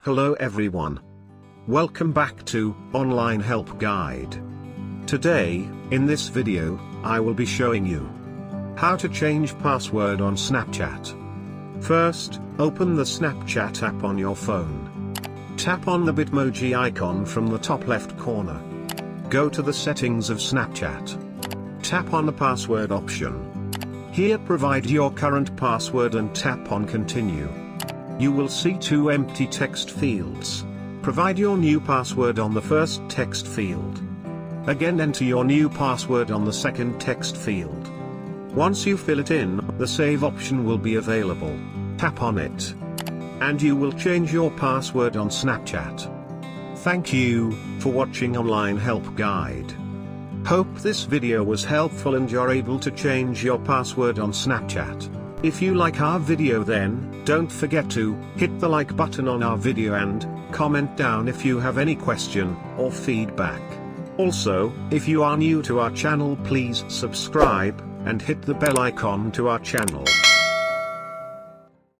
Hello everyone. Welcome back to Online Help Guide. Today, in this video, I will be showing you how to change password on Snapchat. First, open the Snapchat app on your phone. Tap on the Bitmoji icon from the top left corner. Go to the settings of Snapchat. Tap on the password option. Here provide your current password and tap on continue. You will see two empty text fields. Provide your new password on the first text field. Again enter your new password on the second text field. Once you fill it in, the save option will be available. Tap on it, and you will change your password on Snapchat. Thank you for watching Online Help Guide. Hope this video was helpful and you're able to change your password on Snapchat. If you like our video, then don't forget to hit the like button on our video and comment down if you have any question or feedback. Also, if you are new to our channel, please subscribe and hit the bell icon to our channel.